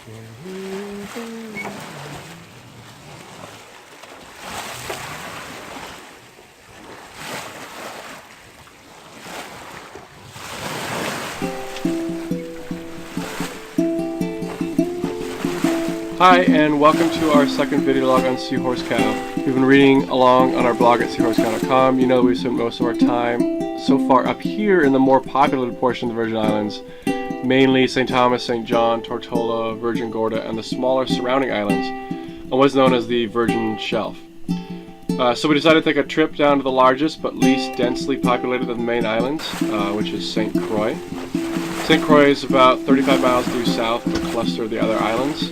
Hi, and welcome to our second video log on Seahorsecow. We've been reading along on our blog at Seahorsecow.com. You know we've spent most of our time so far up here in the more populated portion of the Virgin Islands, mainly St. Thomas, St. John, Tortola, Virgin Gorda, and the smaller surrounding islands on what is known as the Virgin Shelf. So we decided to take a trip down to the largest but least densely populated of the main islands, which is St. Croix. St. Croix is about 35 miles due south of a cluster of the other islands.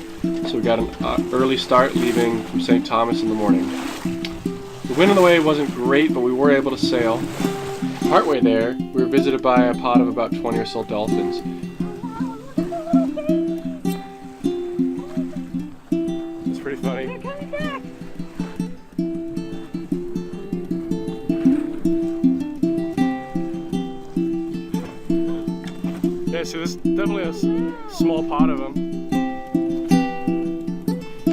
So we got an early start leaving from St. Thomas in the morning. The wind on the way wasn't great, but we were able to sail. Partway there, we were visited by a pod of about 20 or so dolphins. It's pretty funny. They're coming back. Yeah, so there's definitely a small pod of them.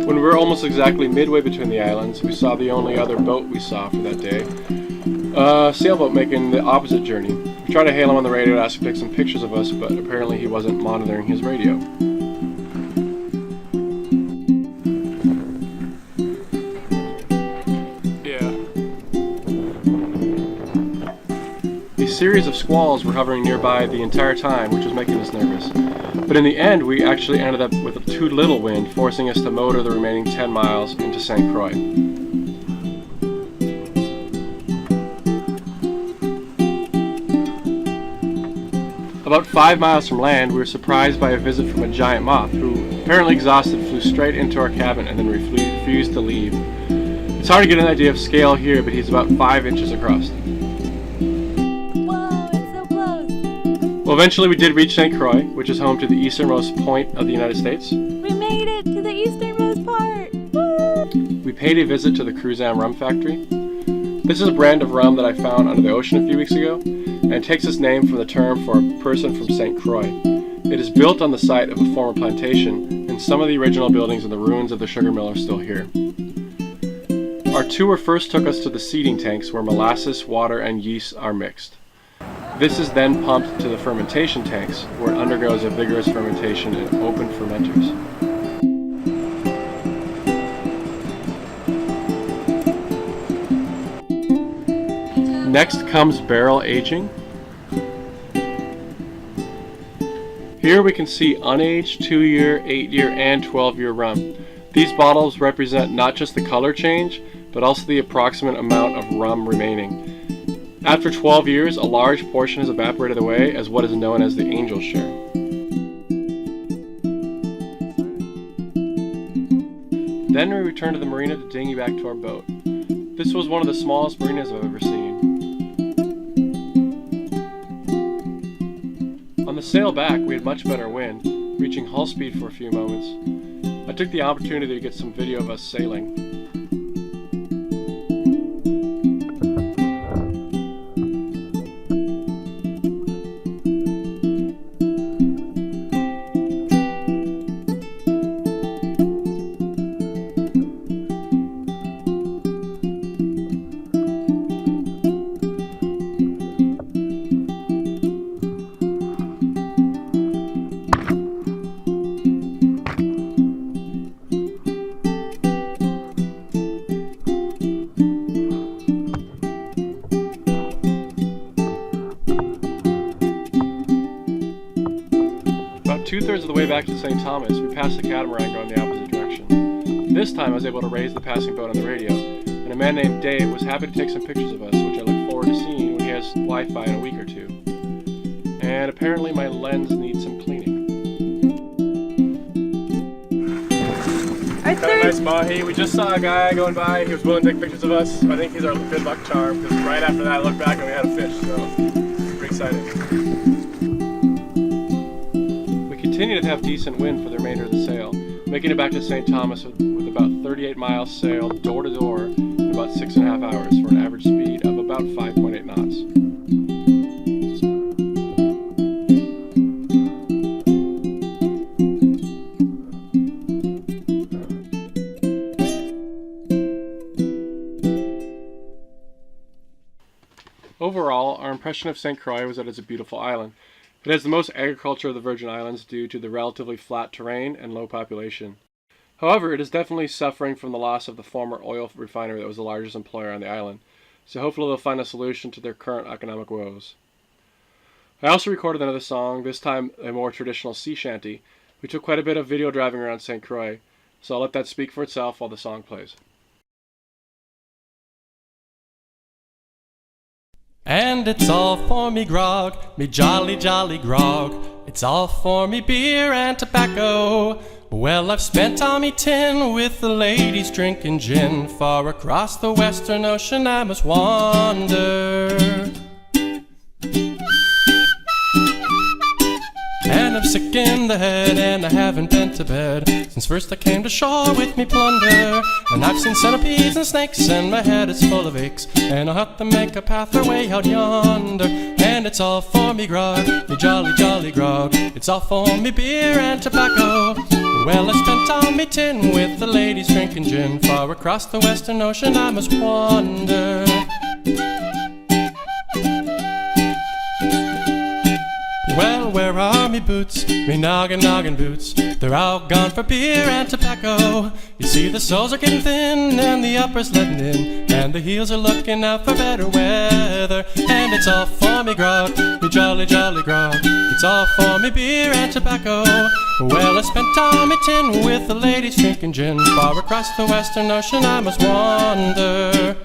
When we were almost exactly midway between the islands, we saw the only other boat we saw for that day. A sailboat making the opposite journey. We tried to hail him on the radio to ask him to take some pictures of us, but apparently he wasn't monitoring his radio. Yeah. A series of squalls were hovering nearby the entire time, which was making us nervous. But in the end, we actually ended up with too little wind, forcing us to motor the remaining 10 miles into St. Croix. About 5 miles from land, we were surprised by a visit from a giant moth, who, apparently exhausted, flew straight into our cabin and then refused to leave. It's hard to get an idea of scale here, but he's about 5 inches across. Well, eventually we did reach St. Croix, which is home to the easternmost point of the United States. We made it to the easternmost part! Woo! We paid a visit to the Croix rum factory. This is a brand of rum that I found under the ocean a few weeks ago, and it takes its name from the term for a person from St. Croix. It is built on the site of a former plantation, and some of the original buildings and the ruins of the sugar mill are still here. Our tour first took us to the seeding tanks where molasses, water, and yeast are mixed. This is then pumped to the fermentation tanks, where it undergoes a vigorous fermentation in open fermenters. Next comes barrel aging. Here we can see unaged 2-year, 8-year, and 12-year rum. These bottles represent not just the color change, but also the approximate amount of rum remaining. After 12 years, a large portion has evaporated away as what is known as the angel share. Then we returned to the marina to dinghy back to our boat. This was one of the smallest marinas I've ever seen. On the sail back, we had much better wind, reaching hull speed for a few moments. I took the opportunity to get some video of us sailing. About 2/3 of the way back to St. Thomas, we passed the catamaran going the opposite direction. This time I was able to raise the passing boat on the radio, and a man named Dave was happy to take some pictures of us, which I look forward to seeing when he has Wi-Fi in a week or two. And apparently my lens needs some cleaning. Got a nice mahi. We just saw a guy going by. He was willing to take pictures of us. I think he's our good luck charm, because right after that I looked back and we had a fish, so pretty excited. We continue to have decent wind for the remainder of the sail, making it back to St. Thomas with about 38 miles sailed door to door in about 6.5 hours for an average speed of about 5.8 knots. overall, our impression of St. Croix was that it's a beautiful island. It has the most agriculture of the Virgin Islands due to the relatively flat terrain and low population. However, it is definitely suffering from the loss of the former oil refinery that was the largest employer on the island, so hopefully they'll find a solution to their current economic woes. I also recorded another song, this time a more traditional sea shanty. We took quite a bit of video driving around St. Croix, so I'll let that speak for itself while the song plays. And it's all for me grog, me jolly, jolly grog. It's all for me beer and tobacco. Well, I've spent all me tin with the ladies drinking gin. Far across the western ocean I must wander. And I'm sick in the head and I haven't been to bed since first I came to shore with me plunder. And I've seen centipedes and snakes and my head is full of aches, and I'll have to make a pathway out yonder. And it's all for me grog, me jolly, jolly grog. It's all for me beer and tobacco. Well, I spent all me tin with the ladies drinking gin. Far across the western ocean I must wander. Well, where are me boots, me noggin, noggin boots? They're all gone for beer and tobacco. You see the soles are getting thin and the uppers letting in, and the heels are looking out for better weather. And it's all for me grog, me jolly, jolly grog. It's all for me beer and tobacco. Well, I spent all me tin with the ladies drinking gin. Far across the western ocean I must wander.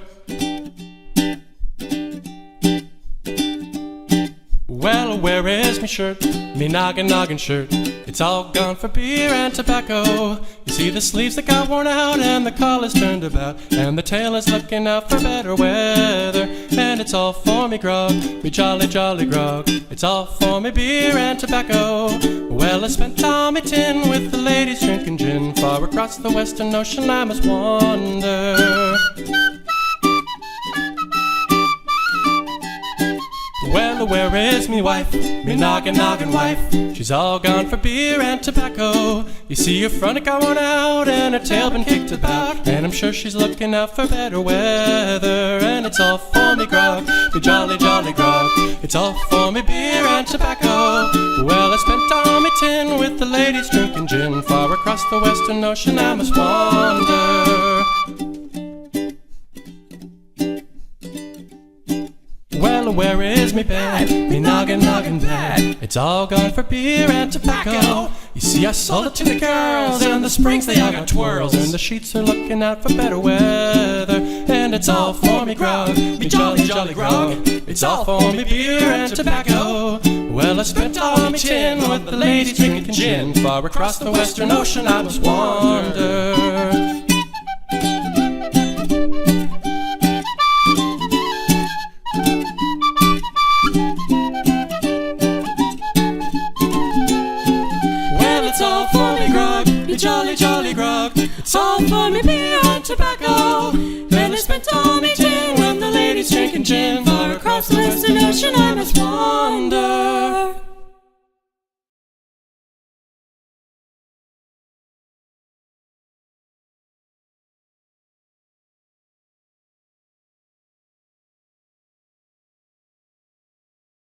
Well, where is me shirt, me noggin, noggin shirt? It's all gone for beer and tobacco. You see the sleeves that got worn out and the collar's turned about, and the tail is looking out for better weather. And it's all for me grog, me jolly, jolly grog. It's all for me beer and tobacco. Well, I spent all me tin with the ladies drinking gin. Far across the western ocean I must wander. Well, where is me wife, me noggin, noggin wife? She's all gone for beer and tobacco. You see her front got worn out and her tail been kicked about, and I'm sure she's looking out for better weather. And it's all for me grog, me jolly, jolly grog. It's all for me beer and tobacco. Well, I spent all me tin with the ladies drinking gin. Far across the western ocean I must wander. Well, where is me bed, me noggin, noggin bed? It's all gone for beer and tobacco. You see I sold it to the girls, and the springs they all got twirls, and the sheets are looking out for better weather. And it's all for me grog, me jolly, jolly grog. It's all for me beer and tobacco. Well, I spent all me tin with the ladies drinking gin. Far across the western ocean I must wander. It's all for me grog, me jolly, jolly grog. It's all for me beer and tobacco. Then I spent all me tin with the ladies drinking gin. Far across the western ocean I must wander.